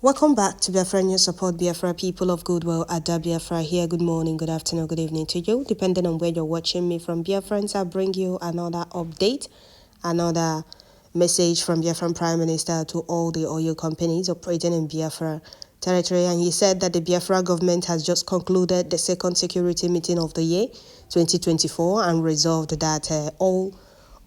Welcome back to Biafra News. Support Biafra, people of goodwill at Biafra here. Good morning, good afternoon, good evening to you, depending on where you're watching me from. Biafrans, I'll bring you another update, another message from Biafran Prime Minister to all the oil companies operating in Biafra territory. And he said that the Biafra government has just concluded the second security meeting of the year 2024 and resolved that all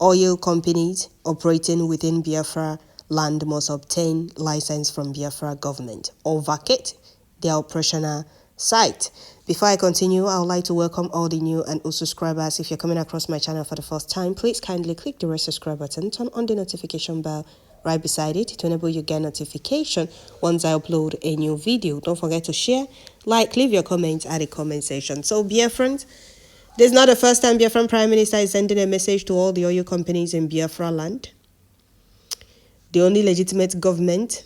oil companies operating within Biafra land must obtain license from Biafra government or vacate their operational site. Before I continue, I would like to welcome all the new and old subscribers. If you're coming across my channel for the first time, please kindly click the red subscribe button, turn on the notification bell right beside it to enable you get notification once I upload a new video. Don't forget to share, like, leave your comments at the comment section. So Biafrans, this is not the first time Biafran Prime Minister is sending a message to all the oil companies in Biafraland. The only legitimate government,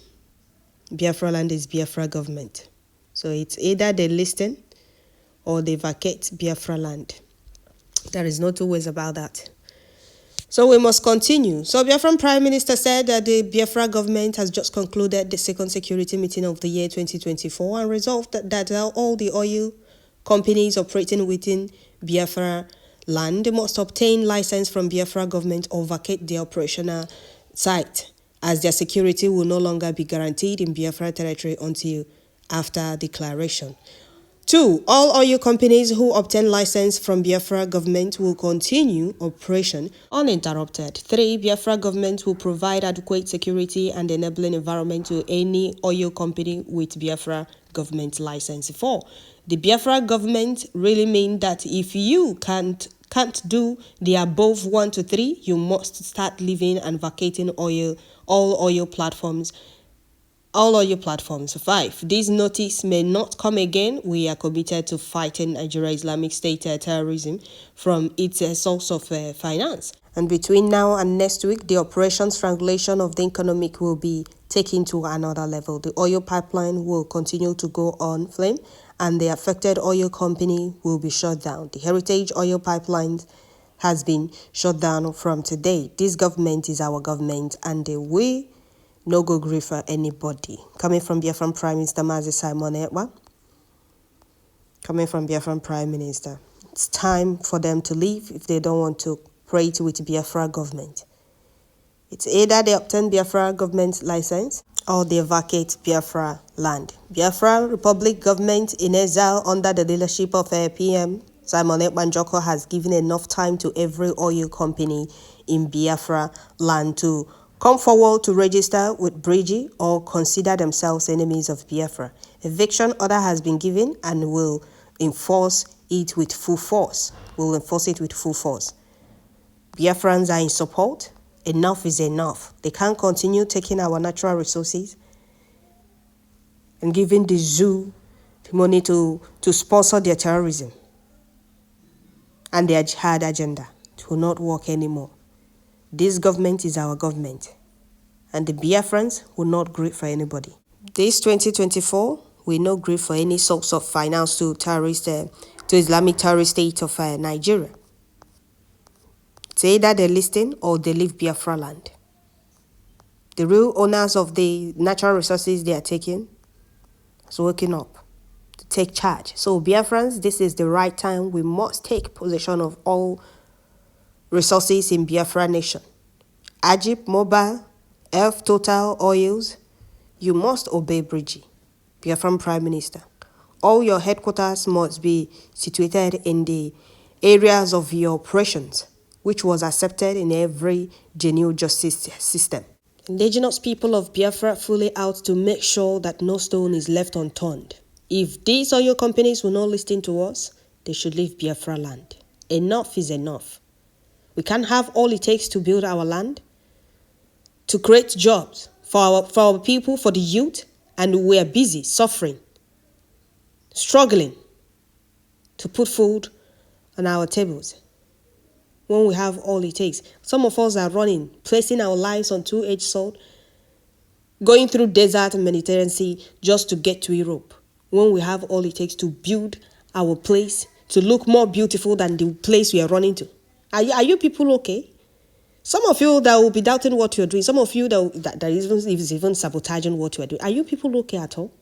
Biafraland, is Biafra government. So it's either they listen or they vacate Biafraland. There is no two ways about that. So we must continue. So Biafran Prime Minister said that the Biafra government has just concluded the second security meeting of the year 2024 and resolved that all the oil companies operating within Biafra land must obtain license from Biafra government or vacate their operational site, as their security will no longer be guaranteed in Biafra territory until after declaration. 2. All oil companies who obtain license from Biafra government will continue operation uninterrupted. 3. Biafra government will provide adequate security and enabling environment to any oil company with Biafra government license. 4. The Biafra government really mean that if you can't do the above 1 to 3, you must start leaving and vacating all oil platforms. 5. This notice may not come again. We are committed to fighting Nigeria Islamic State terrorism from its source of finance. And between now and next week, the operation strangulation of the economic will be taken to another level. The oil pipeline will continue to go on flame, and the affected oil company will be shut down. The Heritage Oil Pipeline has been shut down from today. This government is our government, and we no go gree for anybody. Coming from Biafran Prime Minister Mazi Simon Ekpa. Coming from Biafran Prime Minister. It's time for them to leave if they don't want to operate with Biafra government. It's either they obtain Biafra government license or they vacate Biafra land. Biafra Republic government in exile under the leadership of PM Simon Ekpa has given enough time to every oil company in Biafra land to come forward to register with Bridgie or consider themselves enemies of Biafra. Eviction order has been given and will enforce it with full force. Biafrans are in support. Enough is enough. They can't continue taking our natural resources and giving the zoo the money to sponsor their terrorism and their jihad agenda. It will not work anymore. This government is our government, and the Biafrans will not gree for anybody. This 2024, we no gree for any source of finance to Islamic terrorist state of Nigeria. It's either they listen or they leave Biafra land. The real owners of the natural resources they are taking is waking up to take charge. So Biafrans, this is the right time. We must take possession of all resources in Biafra nation. Ajib, Mobile, Elf, Total, Oils, you must obey Bridgie, Biafran Prime Minister. All your headquarters must be situated in the areas of your operations, which was accepted in every genuine justice system. Indigenous people of Biafra fully out to make sure that no stone is left unturned. If these oil companies will not listen to us, they should leave Biafra land. Enough is enough. We can't have all it takes to build our land, to create jobs for our people, for the youth, and we are busy, suffering, struggling to put food on our tables when we have all it takes. Some of us are running, placing our lives on two-edged sword, going through desert and Mediterranean Sea just to get to Europe, when we have all it takes to build our place to look more beautiful than the place we are running to. Are you people okay? Some of you that will be doubting what you're doing, some of you that is even sabotaging what you are doing, are you people okay at all?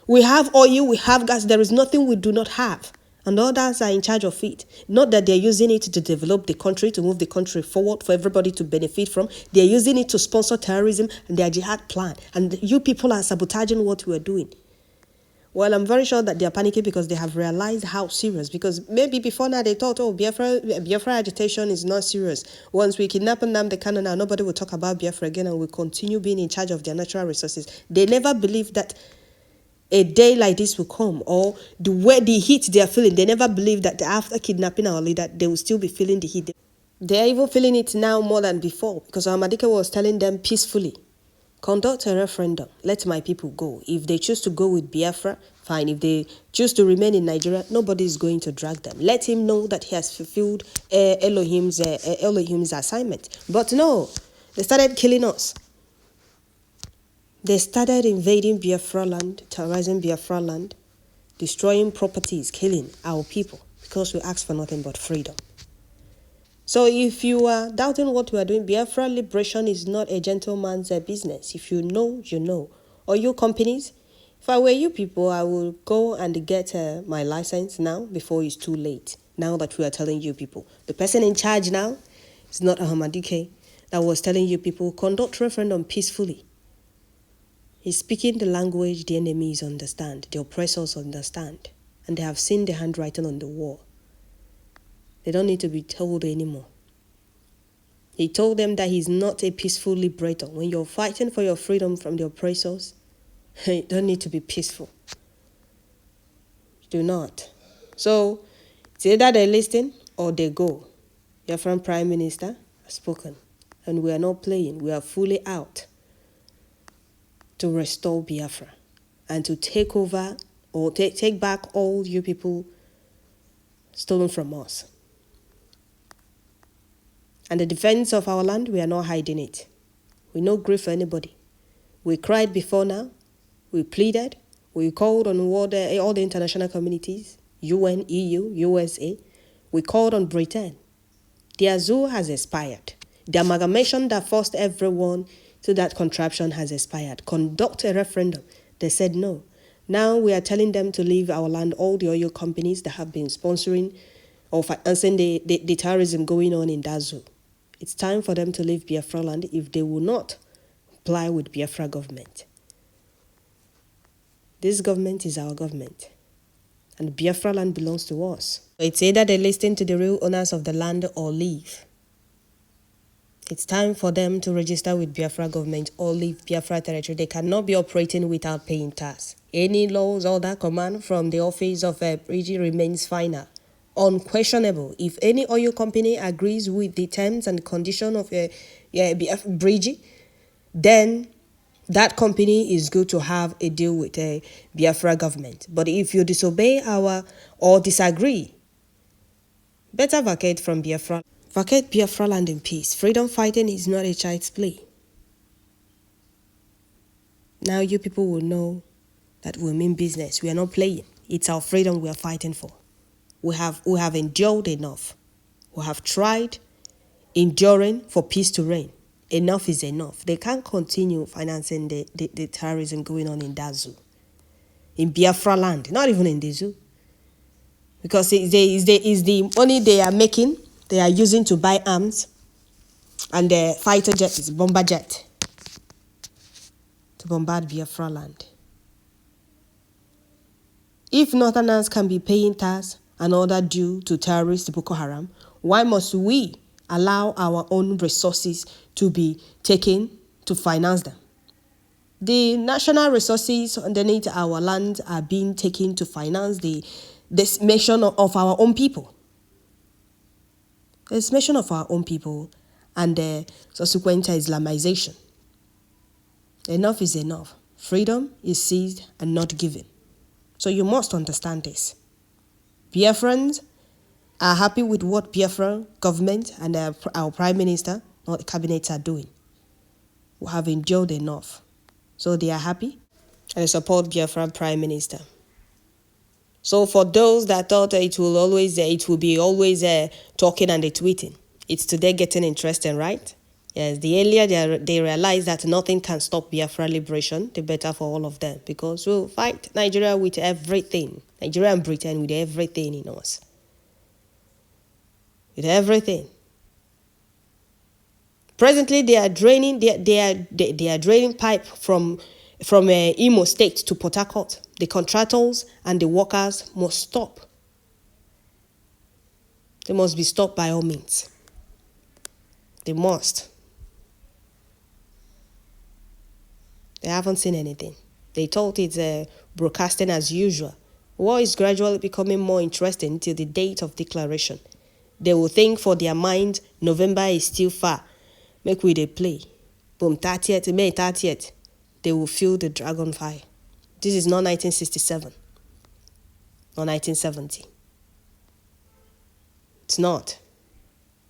We have oil, we have gas, there is nothing we do not have. And others are in charge of it. Not that they're using it to develop the country, to move the country forward for everybody to benefit from. They're using it to sponsor terrorism and their jihad plan. And you people are sabotaging what we're doing. Well, I'm very sure that they are panicking because they have realized how serious. Because maybe before now they thought, oh, Biafra agitation is not serious. Once we kidnap them, they can now nobody will talk about Biafra again and will continue being in charge of their natural resources. They never believed that a day like this will come, or the heat they are feeling. They never believed that after kidnapping our leader, they will still be feeling the heat. They are even feeling it now more than before because Ahmadike was telling them peacefully, conduct a referendum, let my people go. If they choose to go with Biafra, fine. If they choose to remain in Nigeria, nobody is going to drag them. Let him know that he has fulfilled Elohim's assignment. But no, they started killing us. They started invading Biafraland, terrorizing Biafraland, destroying properties, killing our people because we asked for nothing but freedom. So if you are doubting what we are doing, Biafra liberation is not a gentleman's business. If you know, you know. Or you companies, if I were you people, I will go and get my license now before it's too late. Now that we are telling you people. The person in charge now is not Ahmadike that was telling you people, conduct referendum peacefully. He's speaking the language the enemies understand, the oppressors understand, and they have seen the handwriting on the wall. They don't need to be told anymore. He told them that he's not a peaceful liberator. When you're fighting for your freedom from the oppressors, you don't need to be peaceful. Do not. So, it's either they listen or they go. Your friend Prime Minister has spoken, and we are not playing. We are fully out to restore Biafra and to take over or take back all you people stolen from us. And the defense of our land, we are not hiding it. We no grief for anybody. We cried before now. We pleaded. We called on all the international communities, UN, EU, USA. We called on Britain. The Azul has expired. The amalgamation that forced everyone to that contraption has expired. Conduct a referendum. They said no. Now we are telling them to leave our land, all the oil companies that have been sponsoring or financing the terrorism going on in Dazu. It's time for them to leave Biafraland if they will not comply with Biafra government. This government is our government. And Biafraland belongs to us. It's either they listen to the real owners of the land or leave. It's time for them to register with Biafra government or leave Biafra territory. They cannot be operating without paying tax. Any laws or that command from the office of Brigi remains final, unquestionable. If any oil company agrees with the terms and condition of Brigi, then that company is good to have a deal with a Biafra government. But if you disobey or disagree, better vacate from Biafra. Vacate Biafraland in peace. Freedom fighting is not a child's play. Now you people will know that we mean business. We are not playing. It's our freedom we are fighting for. We have endured enough. We have tried enduring for peace to reign. Enough is enough. They can't continue financing the terrorism going on in that zoo. In Biafraland, not even in the zoo. Because it's the money they are making, they are using to buy arms, and the fighter jet is bomber jet to bombard Biafraland. If Northerners can be paying tax and other due to terrorists Boko Haram, why must we allow our own resources to be taken to finance them? The national resources underneath our land are being taken to finance the decimation of our own people. The decimation of our own people and the subsequent Islamization. Enough is enough. Freedom is seized and not given. So you must understand this. Biafrans are happy with what Biafra government and our Prime Minister, not the cabinets, are doing. We have endured enough. So they are happy and they support Biafra Prime Minister. So for those that thought it will be always talking and tweeting, it's today getting interesting, right? Yes, the earlier they realize that nothing can stop Biafra liberation, the better for all of them. Because we'll fight Nigeria with everything. Nigeria and Britain with everything in us. With everything. Presently, they are draining. They are draining pipe from Imo State to Port Harcourt. The contractors and the workers must stop. They must be stopped by all means. They must. They haven't seen anything. They thought it's broadcasting as usual. War is gradually becoming more interesting till the date of declaration. They will think for their mind November is still far. Make we dey play. Boom, 30th, May 30th. They will feel the dragon fire. This is not 1967. Not 1970. It's not.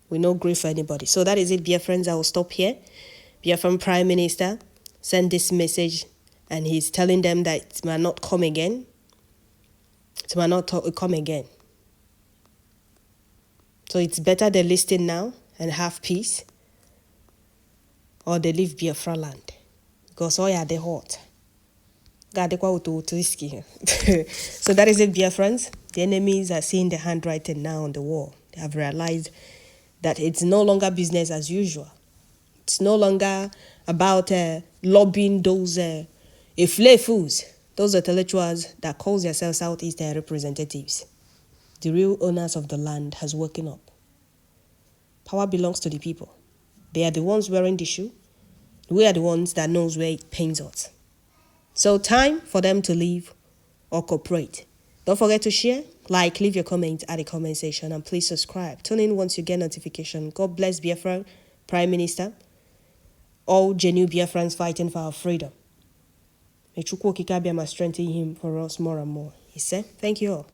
We no grief for anybody. So that is it, dear friends. I will stop here. Biafran Prime Minister sent this message and he's telling them that it might not come again. It might not come again. So it's better they listen now and have peace, or they leave Biafraland. Because oh yeah, they're hot. So that is it, dear friends. The enemies are seeing the handwriting now on the wall. They have realized that it's no longer business as usual. It's no longer about lobbying those fools, those intellectuals that call themselves Southeastern representatives. The real owners of the land has woken up. Power belongs to the people. They are the ones wearing the shoe. We are the ones that knows where it pains us. So time for them to leave or cooperate. Don't forget to share, like, leave your comment at the comment section, and please subscribe. Tune in once you get notification. God bless Biafra Prime Minister. All genuine Biafrans fighting for our freedom. May Chukwu Okike Abiyama strengthen him for us more and more. He said, thank you all.